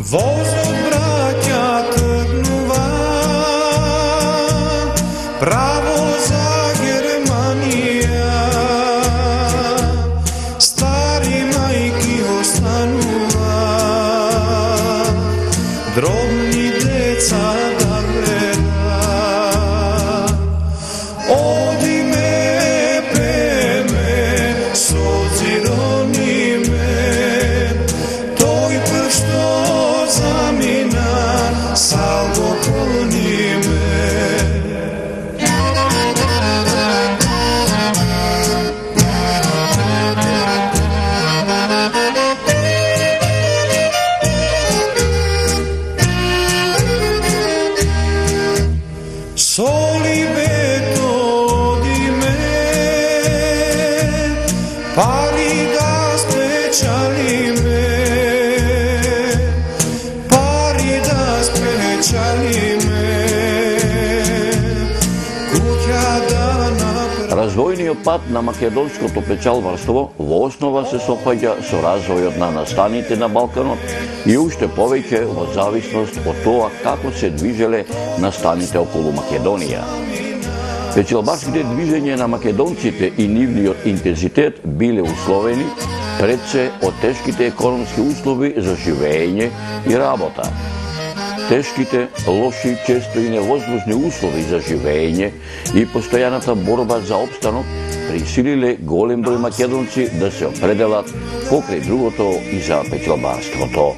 Возот браќа тргнува право за Германија. Стари мајки останува, дробни деца да гледа. Оди ме, пеме, созирони ме, тој път што замина, салго клони ме. Соли бето оди ме, пари да спечали ме, пари да спечали ме, куќа да направи. Развојниот пат на македонското печалбарство во основа се соаѓа со развојот на настаните на Балканот и уште повеќе во зависност од тоа како се движеле настаните околу Македонија. Печалбарските движења на македонците и нивниот интензитет биле условени пред се од тешките економски услови за живење и работа. Тешките, лоши, често и невозможни услови за живење и постојаната борба за опстанок присилиле голем број македонци да се определат покрај другото и за печалбарството.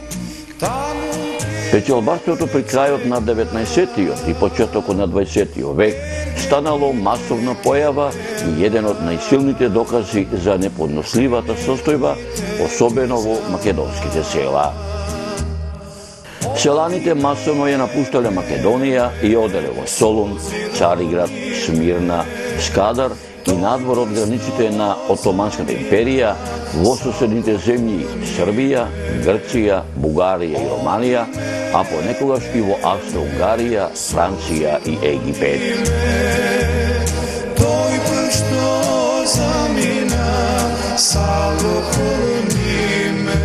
Печалбарството при крајот на 19-тиот и почетокот на 20-тиот век станало масовна појава и еден од најсилните докази за неподносливата состојба, особено во македонските села. Селаните масовно ја напуштале Македонија и оделе во Солун, Цариград, Смирна, Скадар и надвор од границите на Отоманската империја во соседните земји Србија, Грција, Бугарија и Романија, а понекогаш и во Австро-Унгарија, Франција и Египет. Тој път што замина, салго клони ме.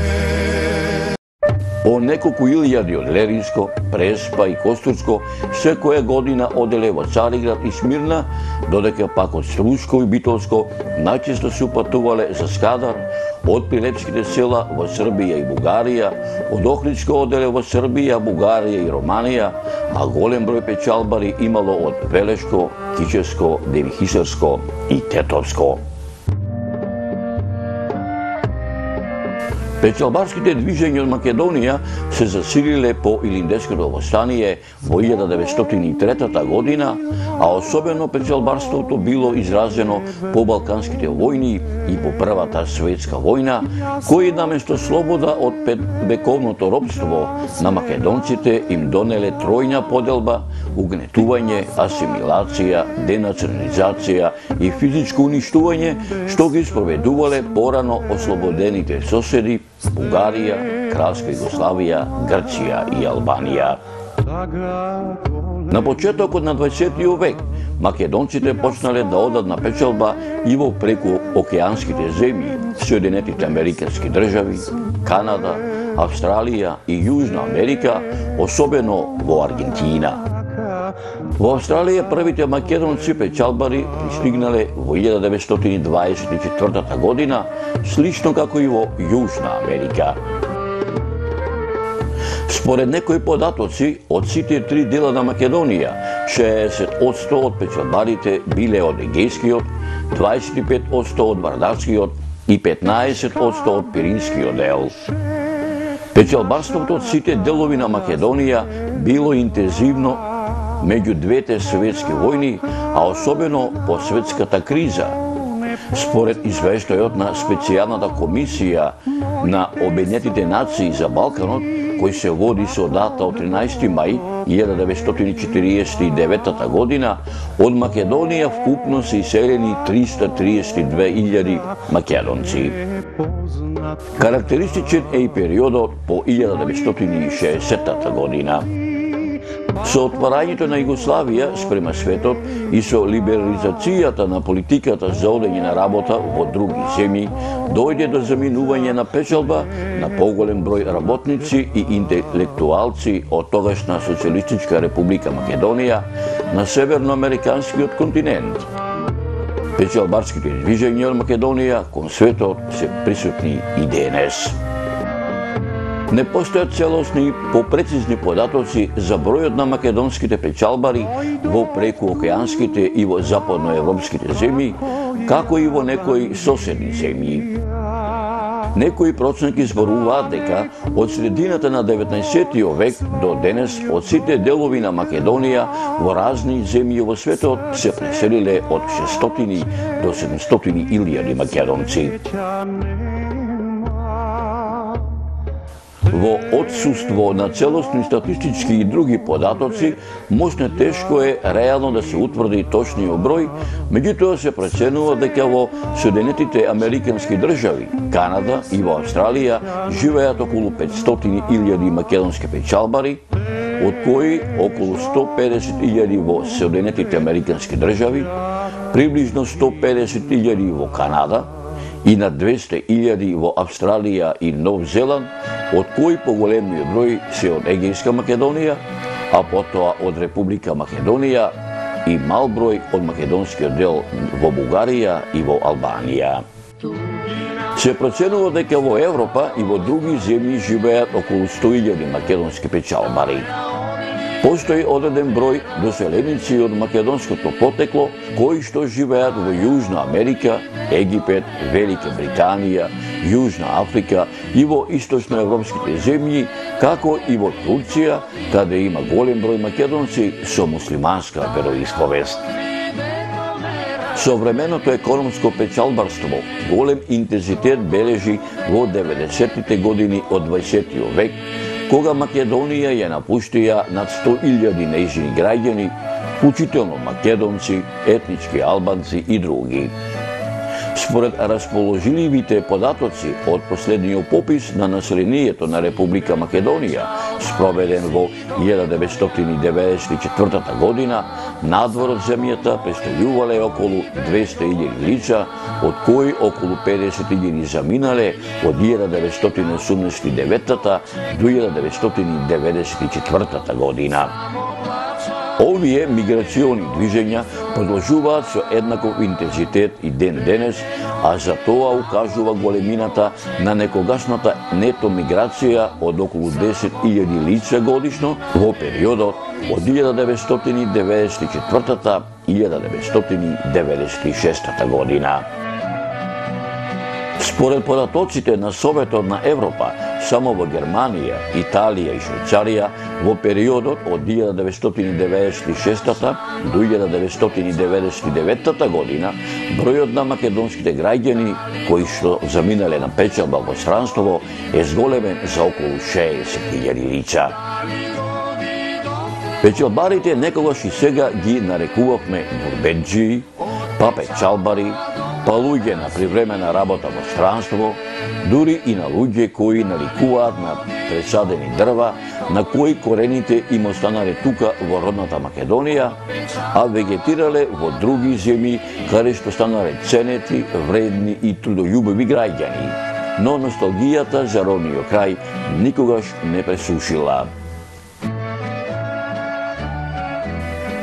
По неколку илјади од Леринско, Преспа и Костурско секоја година оделе во Цариград и Смирна, додека пак од Струско и Битолско најчесто се упатувале за Скадар, од прилепските села во Србија и Бугарија, од Охридско оделе во Србија, Бугарија и Романија, а голем број печалбари имало од Велешко, Кичевско, Девихисарско и Тетовско. Печалбарските движења од Македонија се засилиле по Илиндешкото востание во 1903 година, а особено печалбарството било изразено по Балканските војни и по Првата светска војна, кои наместо слобода од петвековното робство на македонците им донеле тројна поделба, угнетување, асимилација, денационализација и физичко уништување, што ги спроведувале порано ослободените соседи Бугарија, Кралска Југославија, Грција и Албанија. На почетокот на 20 век македонците почнале да одат на печалба и во преку океанските земји, Соединетите Американски држави, Канада, Австралија и Јужна Америка, особено во Аргентина. Во Австралија првите македонци печалбари пристигнале во 1924 година, слично како и во Јужна Америка. Според некои податоци, од сите три дела на Македонија, 60% од печалбарите биле од Егејскиот, 25% од Вардарскиот и 15% од Пиринскиот дел. Печалбарството од сите делови на Македонија било интензивно меѓу двете светски војни, а особено по светската криза. Според извештајот на специјалната комисија на Обединетите нации за Балканот, кој се води со дата од 13 мај 1949 година, од Македонија вкупно се иселени 332.000 македонци. Карактеристичен е и периодот по 1960 година. Со отварањето на Југославија спрема светот и со либерализацијата на политиката за одење на работа во други земји, дојде до заминување на печалба на поголем број работници и интелектуалци од тогашна Социјалистичка република Македонија на северноамериканскиот континент. Печалбарските движења од Македонија кон светот се присутни и денес. Не постојат целосни и попрецизни податоци за бројот на македонските печалбари во прекуокеанските и во западноевропските земји, како и во некои соседни земји. Некои проценки зборуваат дека од средината на 19 век до денес од сите делови на Македонија во разни земји во светот се преселиле од 600 до 700 илјади македонци. Во отсуство на целосни статистички и други податоци, можне тешко е реално да се утврди точниот број, меѓутоа се проценува дека во Соединетите Американски држави, Канада и во Австралија живеат околу 500.000 македонски печалбари, од кои околу 150.000 во Соединетите Американски држави, приближно 150.000 во Канада и на 200.000 во Австралија и Нов Зеланд, од кои поголемиот број се од Егејска Македонија, а потоа од Република Македонија и мал број од македонскиот дел во Бугарија и во Албанија. Се проценува дека во Европа и во други земји живеат околу 100.000 македонски печалбари. Постои одреден број доселеници од македонското потекло, кои што живеат во Јужна Америка, Египет, Велика Британија, Јужна Африка и во источноевропските земји, како и во Турција, каде има голем број македонци со муслиманска вероисповест. Современото економско печалбарство голем интензитет бележи во 90-тите години од 20 век, кога Македонија ја напуштија над 100.000 нејзини граѓани, вклучително македонци, етнички албанци и други. Според расположливите податоци од последниот попис на населението на Република Македонија, спроведен во 1994 година, надвор од земјата представувале околу 200.000 лица, од кои околу 50.000 заминале од 1989 до 1994 година. Овие миграциони движења продолжуваат со еднаков интензитет и ден денес, а за тоа укажува големината на некогашната нето миграција од околу 10.000 лица годишно во периодот од 1994 и 1996 година. Според податоците на Советот на Европа, само во Германија, Италија и Швајцарија во периодот од 1996 до 1999 година бројот на македонските граѓани кои што заминале на печалба во странство е зголемен за околу 60.000 лица. Печалбарите некогаш и сега ги нарекувавме бурбеджии, па печалбари, па луѓе на привремена работа во странство, дури и на луѓе кои наликуваат на пресадени дрва, на кои корените им останале тука во родната Македонија, а вегетирале во други земји каде што станале ценети, вредни и трудољубиви граѓани. Но носталгијата за родниот крај никогаш не пресушила.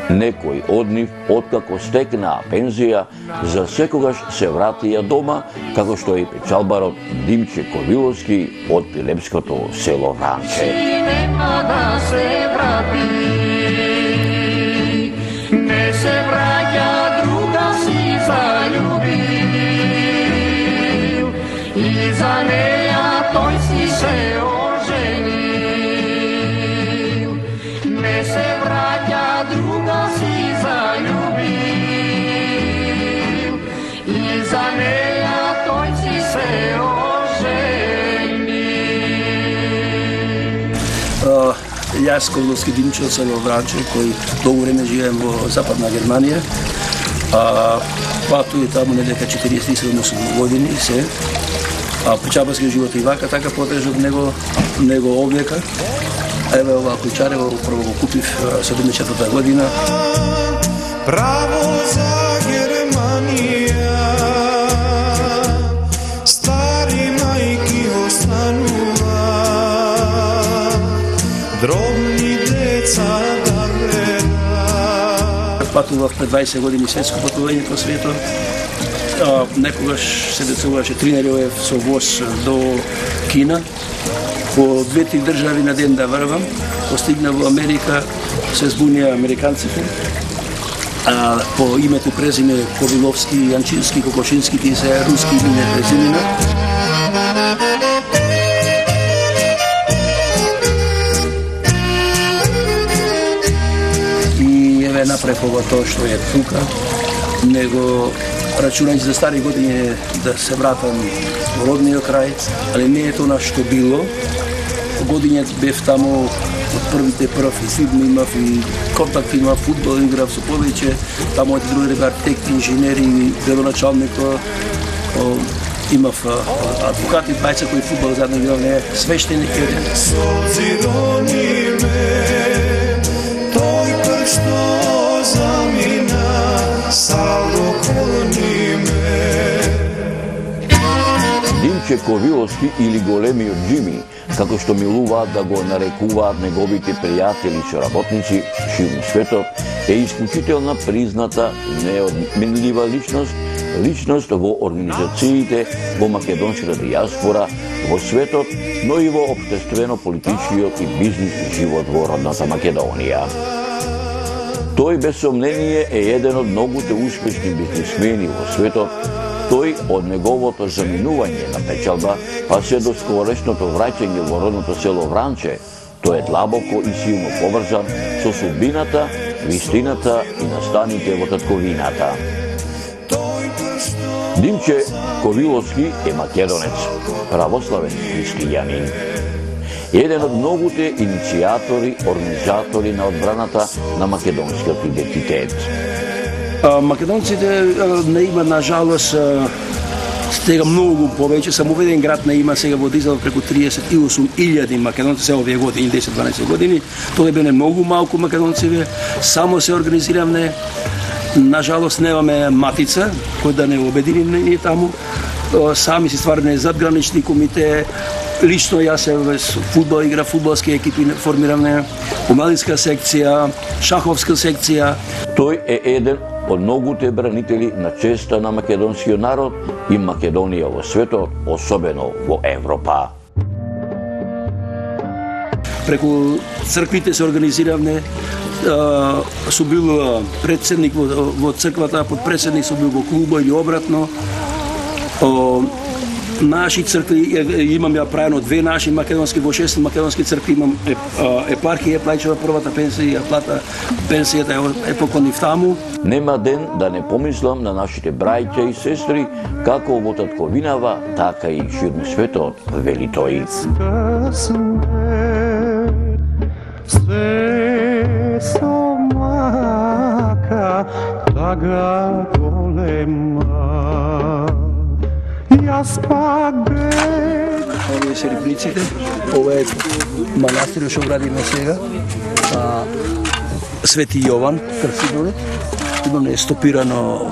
Некои од нив, откако стекнаа пензија, за секогаш се вратија дома, како што е печалбарот Димче Ковиловски од пилепското село Вранче. Нема да се врати, не се враќа, друга си заљубил, и за неја тој си се оженил. Не се враќа, друга си заљубил, и за неја тој си се оженил. Јас Ковиловски Димче од село Вранче, кој долго време живеем во Западна Германија. Пату е таму недека 47 години се. Печалбарски живот и вака така потежок него овдека. Еве ова Кујчарево, прво го купив 74 година. Право за Германија, стари мајки останува, дробни деца да гледат. Патував пред 20 години светско патување по светот. Некогаш се децуваше 3 недели со воз до Кина. По 2-3 држави на ден да врвам. Постигна во Америка, се збунија американците. По името презиме Ковиловски, Јанчински, Кокошински, тие се руски име презимена. И еве направив ова тоа што е тука, него рачунајќи за стари години да се вратам во родниот крај, али не е тоа што било. Годинец бев таму од првите филми имав и контакт имав, фудбал играв со повеќе, таму од други архитекти, инженери, градоначалникот, имав адвокати, бајца кои фудбал заедно играв, не свештеник еден. Тој кој што замина, салдо колни ме. Димче Ковиловски или големиот Джими, како што милуваат да го нарекуваат неговите пријатели и соработници ширум светот, е исклучителна, призната, неодменлива личност во организациите во македонската диаспора во светот, но и во општествено-политичкиот и бизнис живот во родната Македонија. Тој без сомнение е еден од многуте успешни бизнисмени во светот. Тој од неговото заминување на печалба, па се до скорешното враќање во родното село Вранче, тој е длабоко и силно поврзан со судбината, вистината и настаните во татковината. Димче Ковиловски е македонец, православен христијанин. Еден од многуте иницијатори, организатори на одбраната на македонскиот идентитет. Македонците не има, на жалост, сега многу повеќе. Сам уведен град не има сега во Дизел преку 38.000 македонци се овие години, 10-12 години. Тоа бене многу малку македонци, само се организиравме. На жалост немаме матица кој да не обедини ние таму. Сами се стварне задгранични комите. Лично јас се фудбал игра, фудбалски екипи формиравме, омладинска секција, шаховска секција. Тој е еден од многуте бранители на честа на македонскиот народ и Македонија во светот, особено во Европа. Преку црквите се организиравме, су бил председник во црквата, подпредседник су бил во клуба или обратно. Наши цркви имам ја правено 2 наши македонски, во 6 македонски цркви имам епархија, плаќава првата пенсија, плата пенсијата е поклонив таму. Нема ден да не помислам на нашите браќа и сестри, како во татковинава, така и ширум светот, вели тој. Се сомака, тага голема. Овие се рибниците, ова е манастирот што градиме сега, Свети Јован, Крстителот. Имаме стопирано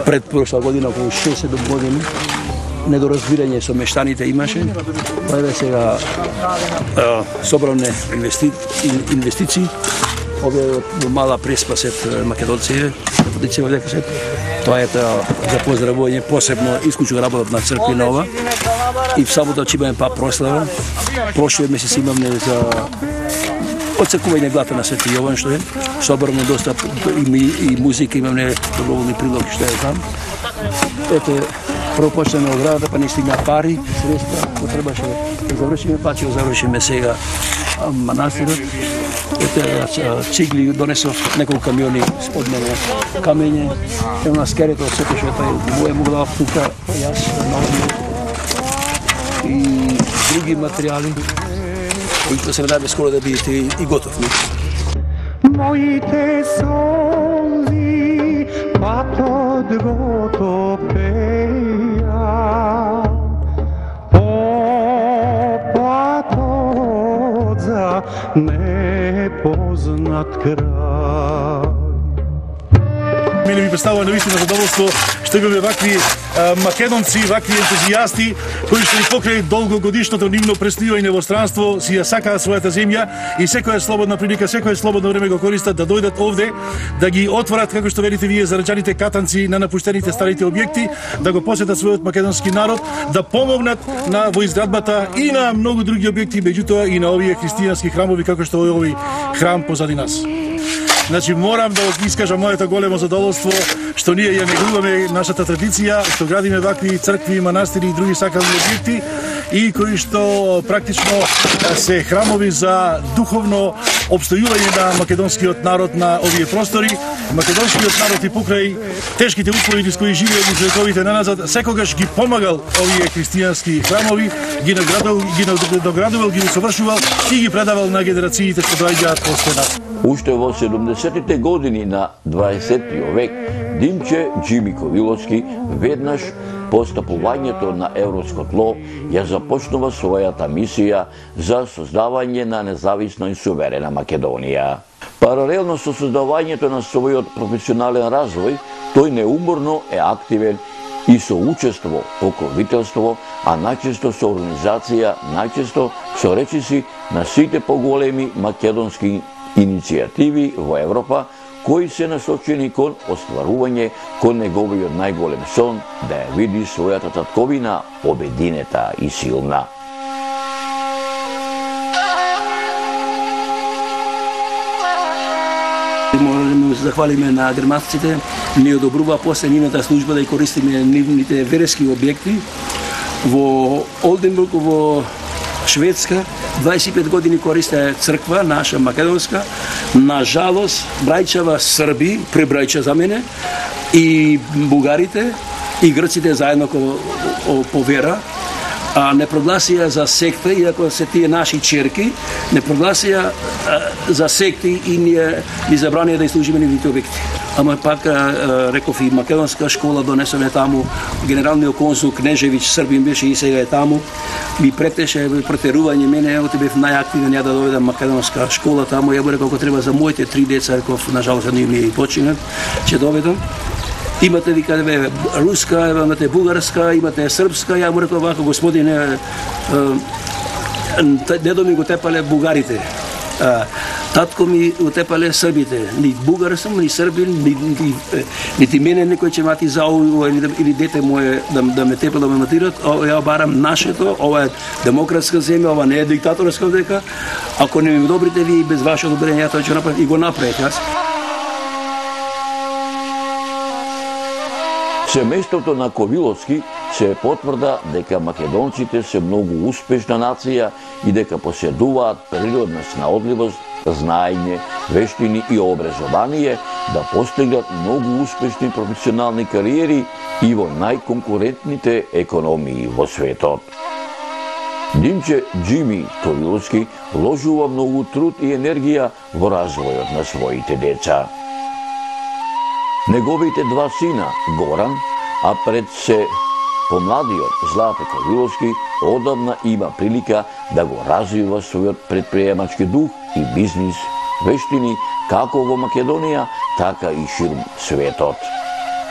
пред прошла година околу 6-7 години. Недоразбирање со мештаните имаше. Па еве сега собране инвестиции. Овие во мала преспа сет македонци, потиција дека се. Тоа е за поздравување, посебно исклучно работат на цркви нова. И в сабота ќе имаме па прослава. Прошлиот месец имаме за оцркување глата на Свети Јован, што е. Собрано доста и музика, имаме доброволни прилоги што е там. Ете, прво почнеме оградата, па не стигна пари, средства, потребаше да завршиме, па ќе завршиме сега манастирот. Ете, цигли донесов неколку камиони од мене камење. Ево на скерето од сето што е моја могла тука, јас и други материјали, кои ќе се ведаме скоро да бидете и готовни. Моите солзи патот го топеја, по патот život za nepoznat kraj. Мене ми представува наистина задоволство што имаме вакви македонци, вакви ентузијасти кои што и покрај долгогодишното нивно престојање во странство си ја сакаат својата земја и секоја слободна прилика, секоја слободно време го користат да дојдат овде, да ги отворат, како што велите вие, зараđаните катанци на напуштените старите објекти, да го посетат својот македонски народ, да помогнат во изградбата и на многу други објекти, меѓутоа и на овие христијански храмови како што е овој храм позади нас. Значи, морам да искажам моето големо задоволство што ние ја негуваме нашата традиција, што градиме вакви цркви, манастири и други сакални објекти и кои што практично се храмови за духовно опстојување на македонскиот народ на овие простори. Македонскиот народ и покрај тешките услови низ кои живее низ вековите наназад, секогаш ги помагал овие христијански храмови, ги наградувал, ги усовршувал и ги предавал на генерациите што доаѓаат после нас. Уште во 70-тите години на 20 век, Димче Џими Ковиловски веднаш по стапувањето на европско тло ја започнува својата мисија за создавање на независна и суверена Македонија. Паралелно со создавањето на својот професионален развој, тој неуморно е активен и со учество, покровителство, а најчесто со организација, најчесто со речиси на сите поголеми македонски иницијативи во Европа, кои се насочени кон остварување кон неговиот најголем сон да ја види својата татковина обединета и силна. Можеме да се захвалиме на германците, ни одобрува после нивната служба да ја користиме нивните верски објекти. Во Олденбург, во Шведска, 25 години користе црква, наша македонска. На жалост, брајчава Срби, пребрајча за мене, и бугарите, и грците заедно по вера, не прогласија за секта, иако се тие наши черки, не прогласија за секти и ни забранија да служиме нивните објекти. Ама пак, реков, и македонска школа донесоме таму, генералниот консул Кнежевиќ Србин беше и сега е таму, ми претеше претерување мене, оти бев најактивен ја да доведам македонска школа таму, ја реков ако треба за моите 3 деца, реков, нажалост не ми починат, ќе доведам. Имате вика руска, имате бугарска, имате српска, ја му реков вака господине, дедо ми го тепале бугарите. Татко ми утепале србите. Ни бугар сум, ни србин, нити мене некој ќе мати за или дете моје да ме тепа да ме матират. Ја барам нашето, ова е демократска земја, ова не е диктаторска дека. Ако не ми добрите ви без ваше одобрение, ја тоа ќе направам и го направив јас. Семејството на Ковиловски се потврда дека македонците се многу успешна нација и дека поседуваат природна снаодливост, знаење, вештини и образование да постигнат многу успешни професионални кариери и во најконкурентните економии во светот. Димче Џими Ковиловски вложува многу труд и енергија во развојот на своите деца. Неговите 2 сина, Горан, а пред се помладиот Злате Ковиловски, одамна има прилика да го развива својот предприемачки дух и бизнис, вештини како во Македонија, така и ширум светот.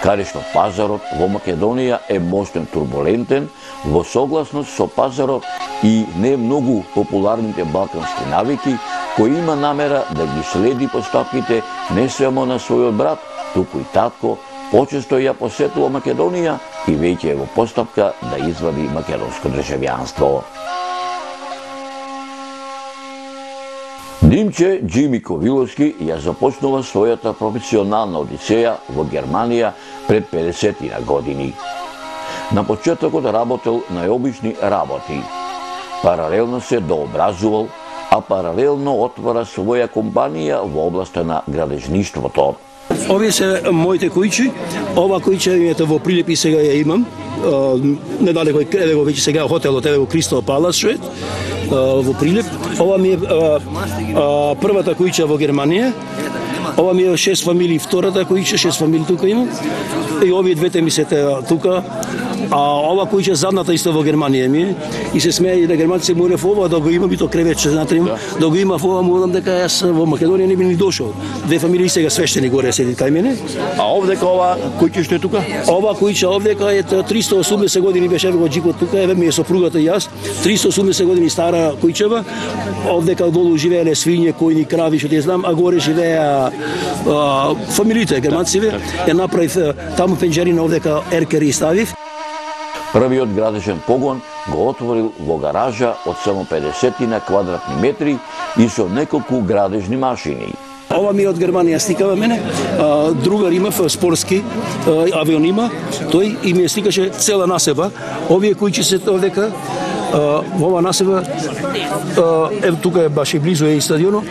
Каде што пазарот во Македонија е мощен турбулентен, во согласност со пазарот и не многу популарните балкански навики, кој има намера да ги следи постапките не само на својот брат, туку и татко, почесто ја посетува Македонија и веќе е во постапка да извади македонско државјанство. Димче Џими Ковиловски ја започнува својата професионална одисеја во Германија пред 50 години. На почетокот работел најобични работи. Паралелно се дообразувал, а паралелно отвора своја компанија во областа на градежништвото. Овие се моите куќи. Ова куќа ето во Прилепи сега ја имам. Недалеко е го веќе сега хотелот е во Кристал Палас Швед, во Прилеп. Ова ми е првата куќа во Германија. Ова ми е 6 фамилии, втората куќа, 6 фамилии тука имам. И овие двете ми се тука. А ова куќа задната исто во Германија ми е и се смее и да германци море ова да го имам и то креветче знатрим, да го има ова морам дека јас во Македонија не би ни дошол. Две фамилии сега свештени горе седи кај мене. А овдека ова куќа што е тука? Ова куќа овдека е 380 години беше во джипот тука, еве ми е сопругата и јас. 380 години стара куќава. Овдека долу живееле свиње, којни, крави, што ти знам, а горе живеа фамилиите германциве. Ја направив таму пенџерина овдека еркери ставив. Првиот градежен погон го отворил во гаража од само 50 на квадратни метри и со неколку градежни машини. Ова ми е од Германија стикава мене, другар имав спортски авион има, тој и ми е стикаше цела насеба. Овие кои се овдека во ова насеба, тука е баш и близо е и стадионот.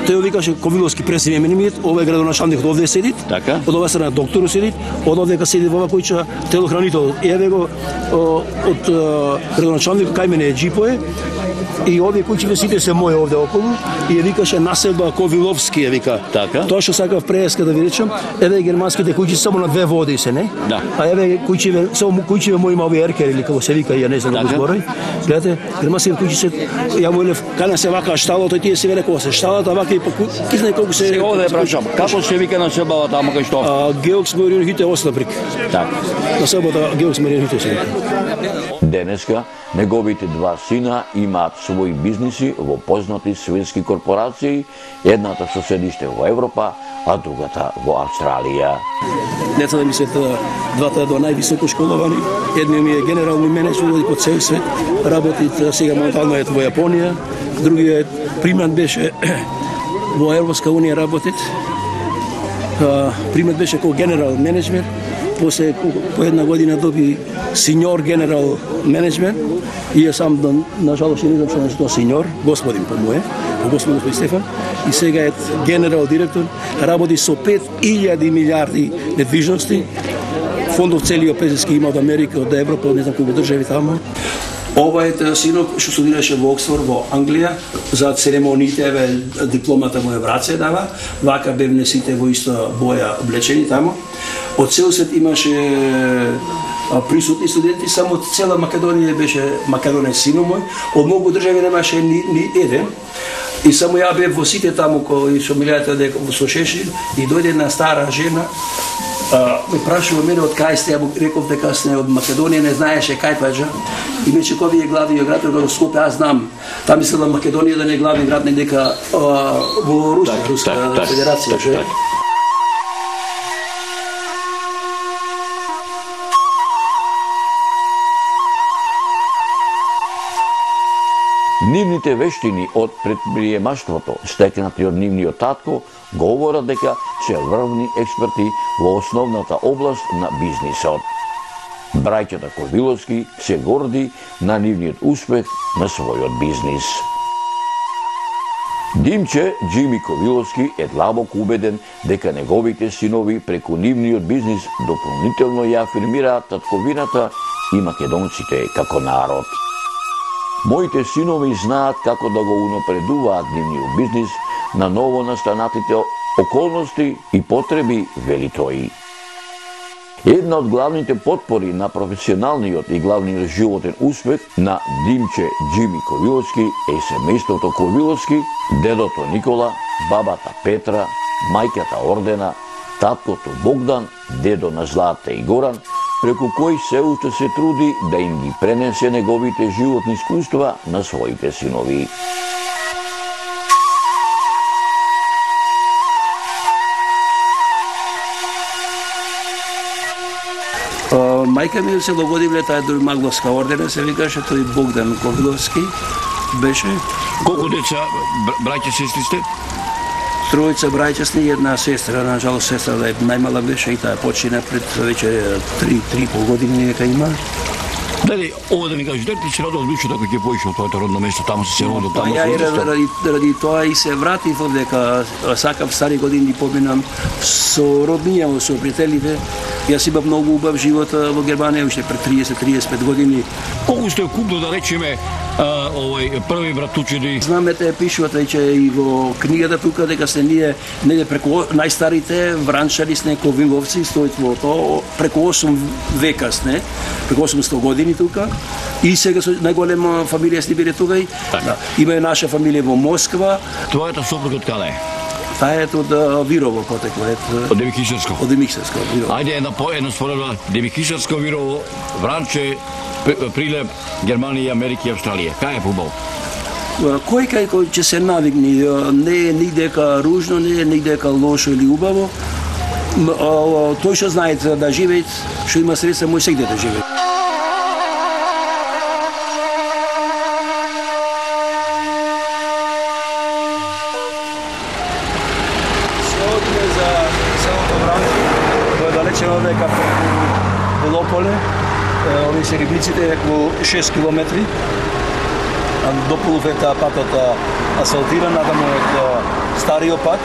Тој викаше Ковиловски пресиме ми, ова е градоначалникот овде седи. Така. Од оваа страна докторот седи, од овдека седи во ова којча телохранител. Еве го од градоначалникот кај мене е джипое. И овие куќи сите се мои овде околу и ја викаше населба Ковиловски ја вика. Така. Тоа што сакав преска да ви речам, еве германските куќи само на две води се, не? Да. А еве куќиве, само куќиве мои овие еркери или како се вика, ја не знам како зборој. Гледате, германските куќи се ја му елев кана се вака шталото и тие се веле кога се шталата вака и паку ки знае колку се. Сега овде прашам, како се вика на селбава таму кај што? Георг Смирин Хите Ослабрик. Така. На селбата Георг Смирин Хите се вика. Денеска неговите два сина имаат своји бизниси во познати светски корпорации, едната со седиште во Европа, а другата во Австралија. Децата ми се двата до највисоко школовани. Едниот ми е генерални менеджер по цел свет, работи сега моментално е во Јапонија, другиот примат беше во Европска унија работит. Примат беше како генерал менеджмент, после по една година доби синьор генерал менеджмент и ја сам нажалост не знам што е синьор, господин по мое, господин Стефан, и сега е генерал директор, работи со 5000 милиарди недвижности, фондов целиот пезиски има од Америка, од Европа, не знам колку држави таму. Ова е синок што студираше во Оксфорд во Англија, за церемониите еве дипломата му е враце дава, вака бевне сите во иста боја облечени таму. Од цел свет имаше присутни студенти, само цела Македонија беше македонец сино мој, од многу држави немаше ни еден. И само ја бев во сите таму кои што милијата дека со Шешил и дојде една стара жена, ме прашува мене од кај сте, ја му реков дека сте од Македонија, не знаеше кај паѓа. И ме чекови е главниот град во Скопје, аз знам. Таа мислела Македонија да не е главни град, не дека во Русија, Руска федерација. Нивните вештини од предприемаштвото, стекнати од нивниот татко, говорат дека се врвни експерти во основната област на бизнисот. Браќата Ковиловски се горди на нивниот успех на својот бизнис. Димче Джими Ковиловски е длабоко убеден дека неговите синови преку нивниот бизнис дополнително ја афирмираат татковината и македонците како народ. Моите синови знаат како да го унапредуваат нивниот бизнис на ново настанатите околности и потреби, вели тој. Една од главните потпори на професионалниот и главниот животен успех на Димче Джими Ковиловски е семејството Ковиловски, дедото Никола, бабата Петра, мајката Ордена, таткото Богдан, дедо на Злата и Горан, преку кој се уште се труди да им ги пренесе неговите животни искуства на своите синови. Мајка ми се догодивле, таа е Магловска Ордена, се викаше, тој Богдан Ковиловски беше. Колку деца, браќа, сестри сте? Тројца браќа и една сестра, на жалост сестра да е најмала беше и таа почина пред веќе 3,5 години дека има. Дали, ова да ми кажеш, дали ти се радо одлучи дека ќе поиш во твоето родно место, таму се родил, таму се ради тоа и се вратив дека сакав стари години поминам со роднија, со пријателите. Јас имам многу убав живот во Германија, уште пред 30-35 години. Колку сте купно, да речеме, први братучиди. Знамете пишуват че и во книгата тука дека се ние неде преку најстарите вранчари сне ковиловци стоит во тоа преку 8 века сне, преку 800 години тука. И сега со најголема фамилија сте биле тука и да, има и наша фамилија во Москва. Твојата сопруга од каде е? Таа е од Вирово потекло, Од Демихишарско. Од Демихишарско, Вирово. Ајде една споредба Демихишарско, Вирово, Вранче, Прилеп, Германија, Америка и Австралија. Кај е побол? Кој ќе се навикни, не е нидека ружно, не е нидека лошо или убаво. Тој што знае да живее, што има средства, може сегде да живее. Дека Белополе, овие се рибниците околу 6 километри. До полуфета патот асфалтиран, надаму од стариот пат.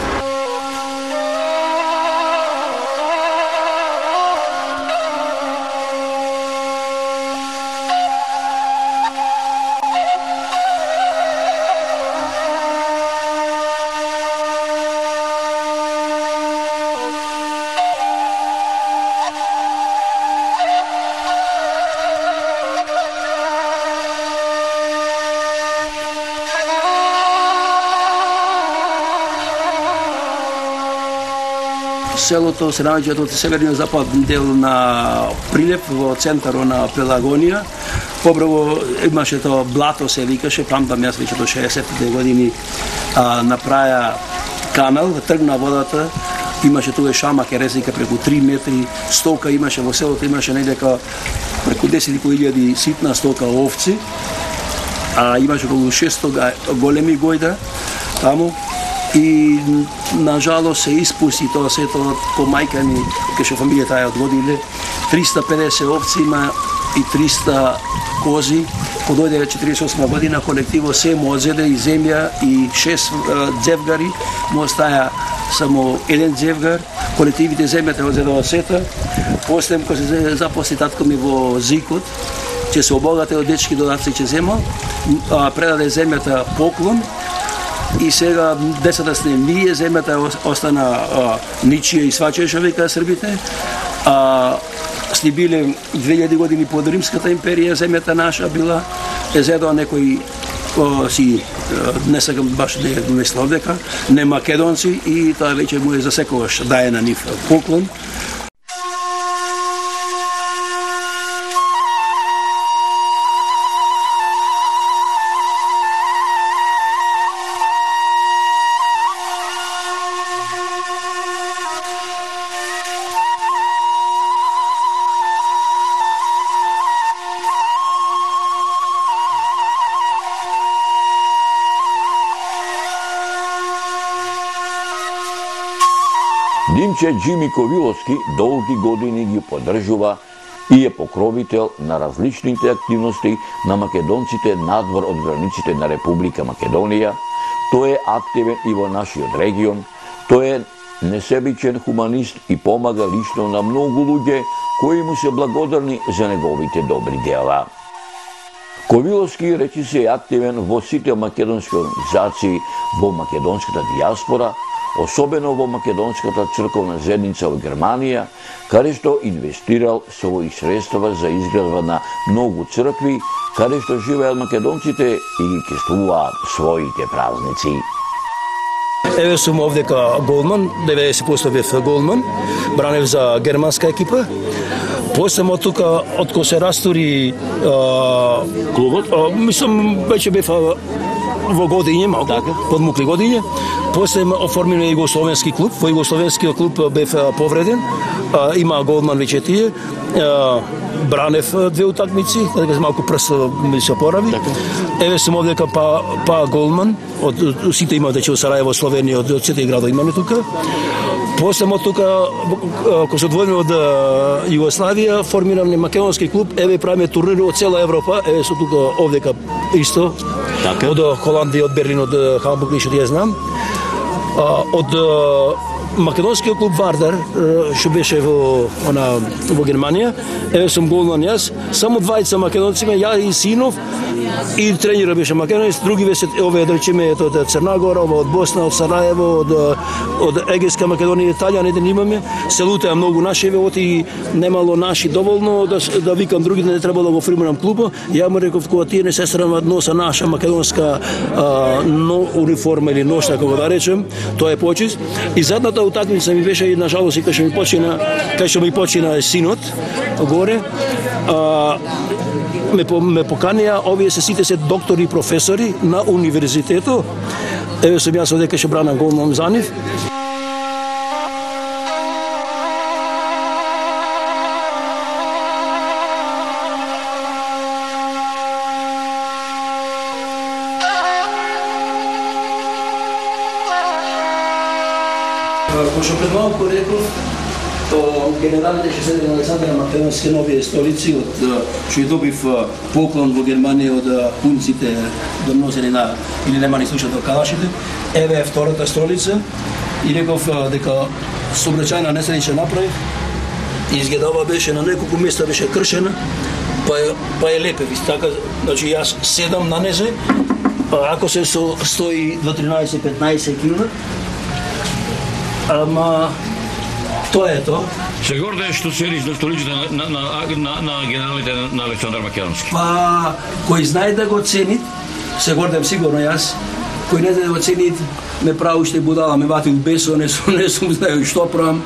Селото се наоѓа од северниот западен дел на Прилеп во центарот на Пелагонија. Побраво имаше тоа блато се викаше, памтам јас веќе до 60-те години направија канал, тргна водата, имаше тука шамак ерезика преку 3 метри, стока имаше во селото, имаше недека преку 10.000 ситна стока овци, имаше околу 600 големи гојда таму. И нажалост се испусти тоа сето по мајка ми, кај фамилијата ја одгодиле, 350 овци има и 300 кози. Кога дојде 48 година, колективо се му одзеде и земја и 6 дзевгари, му остаја само еден дзевгар, колективите земјата одзедува сета. После кога се запосли татко ми во Зикот, ќе се обогате од дечки додаци ќе зема, предаде земјата поклон. И сега децата сте ние, земјата остана ничија и свачија, што века србите. Сни биле 2000 години под Римската империја, земјата наша била, зедоа некои си, не сакам баш да ја мислам дека, не македонци и тоа веќе му е за секогаш дае на нив поклон. Димче Джими Ковиловски долги години ги поддржува и е покровител на различните активности на македонците надвор од границите на Република Македонија. Тој е активен и во нашиот регион. Тој е несебичен хуманист и помага лично на многу луѓе кои му се благодарни за неговите добри дела. Ковиловски речи се е активен во сите македонски организации во македонската диаспора, особено во македонската црковна заедница во Германија, каде што инвестирал своји средства за изградба на многу цркви, каде што живеат македонците и ги чествуваат своите празници. Еве сум овдека голман, 90% бев голман, бранев за германска екипа. После од тука, од кога се растури клубот, мислам, веќе бев во годиње, малку, подмукли годиње. После оформиме југословенски клуб, во југословенскиот клуб бев повреден, има голман веќе тие, бранев 2 утакмици, дека малку прст ми се опорави. Еве сум овдека па голман, од сите има од Сарајево, Словенија, од сите градови имаме тука. После од тука, кога се одвоиме од Југославија, формираме македонски клуб, еве правиме турнири од цела Европа, еве со тука овдека исто. Од Холандија, од Берлин, од Хамбург, што ја знам. Од македонскиот клуб Вардар, што беше во Германија, еве сум голман јас, само двајца македонци, ја и синов, И тренера беше македонец, други беше овие да речеме од Црна Гора, од Босна, од Сараево, од Егејска Македонија, Италија, не имаме. Се лутеа многу наши и немало наши доволно да викам другите, не требало да го фримирам клубот. Ја му реков кога тие не се срамат носа наша македонска униформа или ношта, како да речем, тоа е почест. И задната утакмица ми беше, на жалост, кај што ми почина синот горе. Ме поканија, овие сите се доктори и професори на универзитетот. Еве сум јас овде кај што бранам голом за нив. Пошто пред малку реков, генералите ќе седе на Александра Македонски нови столици, што ја добив поклон во Германија од пунците доносени на, или нема ни слушат од калашите. Еве е втората столица и реков дека сообраќајна несреќа направив. Изгледава беше на неколку места беше кршена, па е лепе, така, значи јас седам на незе, ако се стои 13-15 кг, ама тоа е тоа. Се гордееш што седиш на столицата на генералите на Александар Македонски? Па, кој знае да го цени, се гордем сигурно јас, кој не знае да го цени, ме прави уште будала, ме ватил бесо, не сум знаел што правам,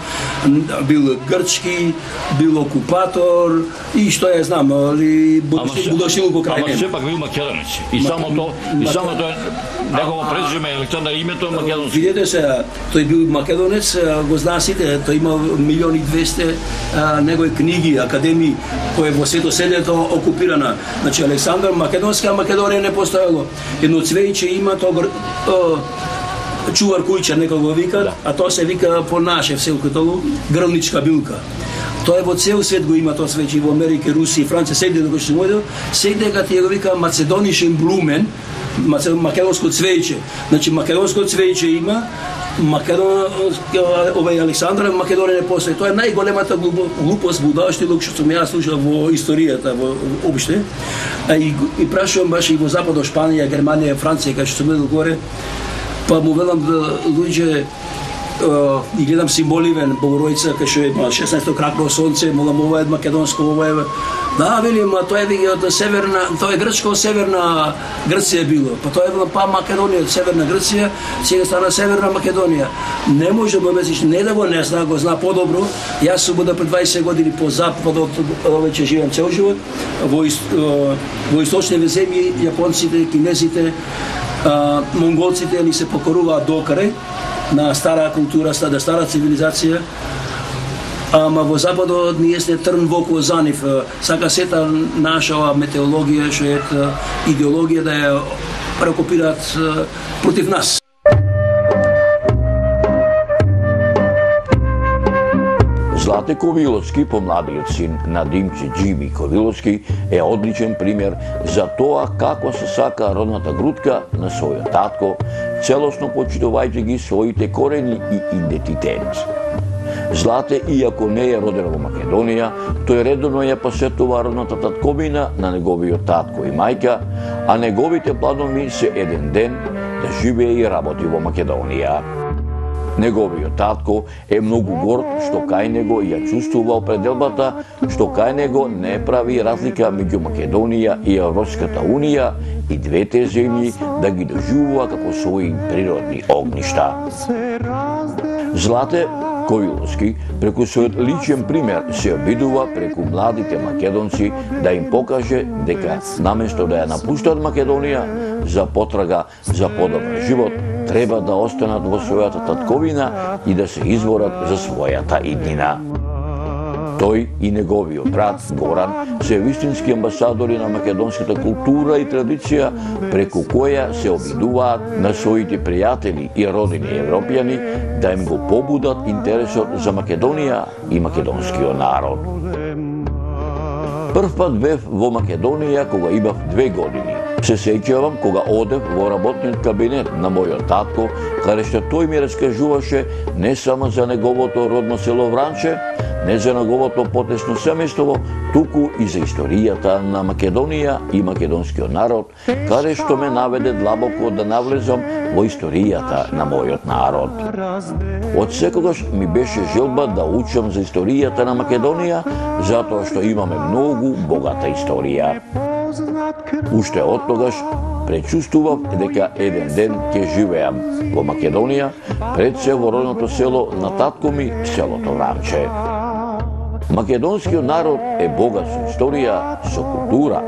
бил грчки, бил окупатор и што ја знам, али будошило го крај. Ама сепак бил македонец. И само тоа негово презиме Александар името македонски. Видете се, тој бил македонец, го знаа сите, тој има 1.200.000 негови книги, академии, кои во сето седето окупирана. Значи Александар Македонска Македонија не постоело. Едно цвејче има тоа чувар кујче некој го вика, а тоа се вика по наше вселкото грмничка билка. Тоа е во цел свет го има тоа цвеќе, во Америка, Русија, Франција, сегде дека што мојдел, сегде дека ти го вика Macedonischen Blumen, македонско цвеќе. Значи македонско цвеќе има, овај Александра Македонија не постои. Тоа е најголемата глупост, будалштина што сум ја слушал во историјата во опште. И прашувам баш и во Западот, Шпанија, Германија, Франција, кај што сум бил горе, па му велам луѓе и гледам символивен Богородица кај што е 16 краково сонце, молам ова е македонско, ова е. Да, велим, тоа е од северна, тоа е грчко од северна Грција било. Па тоа е па Македонија од северна Грција, сега стана северна Македонија. Не може да обясниш, не да го не зна, го зна подобро. Јас сум буда пред 20 години по западот, веќе живеам цел живот, во источните земји, јапонците, кинезите, монголците ни се покоруваат докаре на стара култура, стара цивилизација, ама во западот ние сме трн во око за нив. Сака сета наша метеологија, што е идеологија да ја прекопираат против нас. Злате Ковиловски, помладиот син на Димче Джими Ковиловски, е одличен пример за тоа како се сака родната грудка на својот татко, целосно почитувајќи ги своите корени и идентитет. Злате, иако не е роден во Македонија, тој редовно ја посетува родната татковина на неговиот татко и мајка, а неговите планови се еден ден да живее и работи во Македонија. Неговиот татко е многу горд што кај него ја чувствува определбата што кај него не прави разлика меѓу Македонија и Европската Унија и двете земји да ги доживува како своји природни огништа. Злате Ковиловски преку својот личен пример се обидува преку младите македонци да им покаже дека наместо да ја напуштат Македонија за потрага за подобар живот, треба да останат во својата татковина и да се изворат за својата иднина. Тој и неговиот брат Горан се вистински амбасадори на македонската култура и традиција, преку која се обидуваат на своите пријатели и родини европјани да им го побудат интересот за Македонија и македонскиот народ. Прв пат бев во Македонија кога имав 2 години. Се сеќавам кога одев во работниот кабинет на мојот татко, каде што тој ми раскажуваше не само за неговото родно село Вранче, не за неговото потесно семејство, туку и за историјата на Македонија и македонскиот народ, каде што ме наведе длабоко да навлезам во историјата на мојот народ. Од секогаш ми беше желба да учам за историјата на Македонија, затоа што имаме многу богата историја. Уште од тогаш пречувствував дека еден ден ќе живеам во Македонија, пред се во родното село на татко ми, селото Вранче. Македонскиот народ е богат со историја, со култура.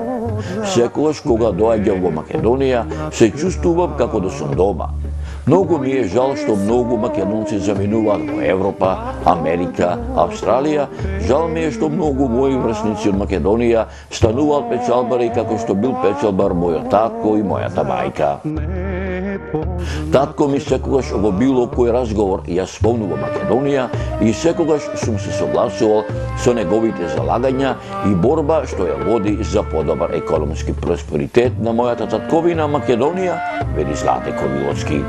Секогаш кога доаѓам во Македонија, се чувствувам како да сум дома. Многу ми е жал што многу македонци заминуваат во Европа, Америка, Австралија. Жал ми е што многу мои врсници од Македонија стануваат печалбари како што бил печалбар мојот татко и мојата мајка. Татко ми секогаш во било кој разговор ја спомнува Македонија и секогаш сум се согласувал со неговите залагања и борба што ја води за подобар економски просперитет на мојата татковина Македонија, вели Злате Ковиловски.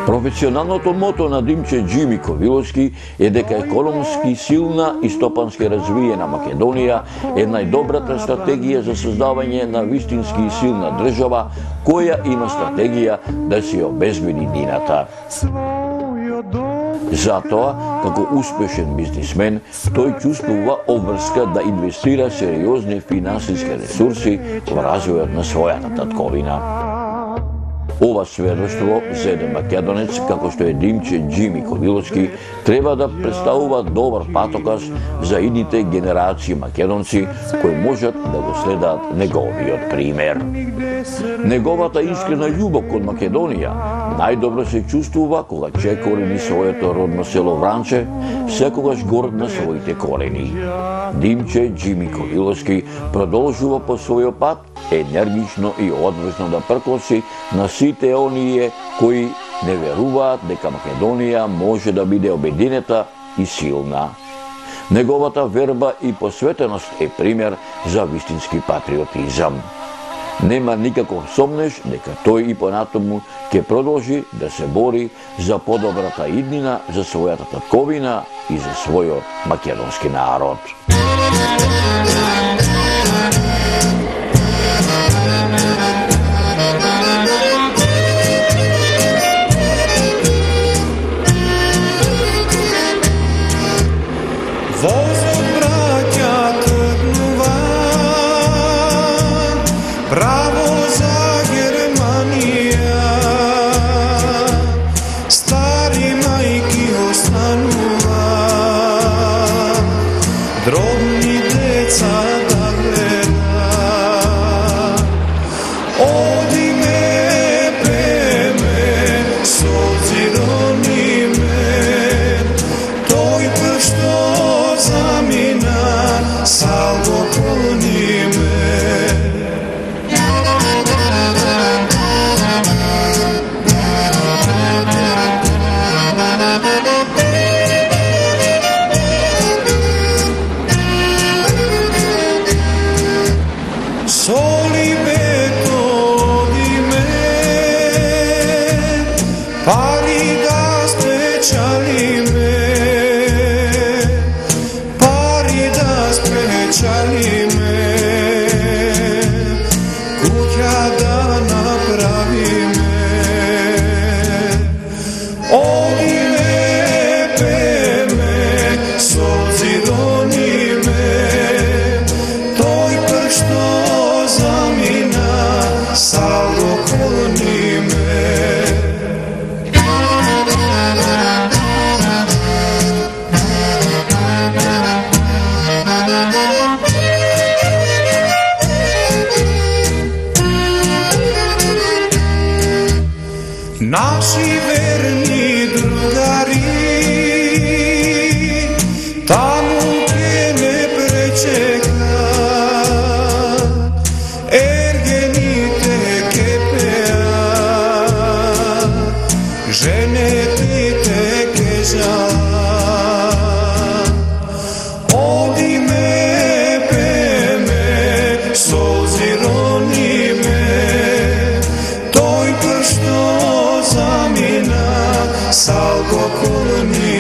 Професионалното мото на Димче Џими Ковиловски е дека економски силна и стопански развиена Македонија е најдобрата стратегија за создавање на вистински и силна држава, која има стратегија да се обезбеди нината. Затоа, како успешен бизнисмен, тој чувствува обврска да инвестира сериозни финансиски ресурси во развојот на својата татковина. Ова сведоштво за еден македонец како што е Димче Џими Ковиловски треба да представува добар патоказ за идните генерации македонци кои можат да го следат неговиот пример. Неговата искрена љубов кон Македонија најдобро се чувствува кога чекори своето родно село Вранче, секогаш горд на своите корени. Димче Џими Ковиловски продолжува по својот пат енергично и одважно да пркоси на сите оние кои не веруваат дека Македонија може да биде обединета и силна. Неговата верба и посветеност е пример за вистински патриотизам. Нема никаков сомнеш дека тој и понатаму ќе продолжи да се бори за подобрата иднина за својата татковина и за својот македонски народ. Возот браќа тргнува, браво за Германија. Стари мајки останува, дробни деца да гледа. Оди ме, пеме, со зирони ме, тој што замина, салго клони ме. Соли бето оди ме, пари да спечали ме. Спечали ме, куќа да направи ме. Оди ме, пеме, со зирони ме, тој прв што замина, салго клони ме. Наши верни другари, таму ке ме пречека, ергените ке пеа, женетите ке жала. Оди ме, пеме, со зирони salgo kulni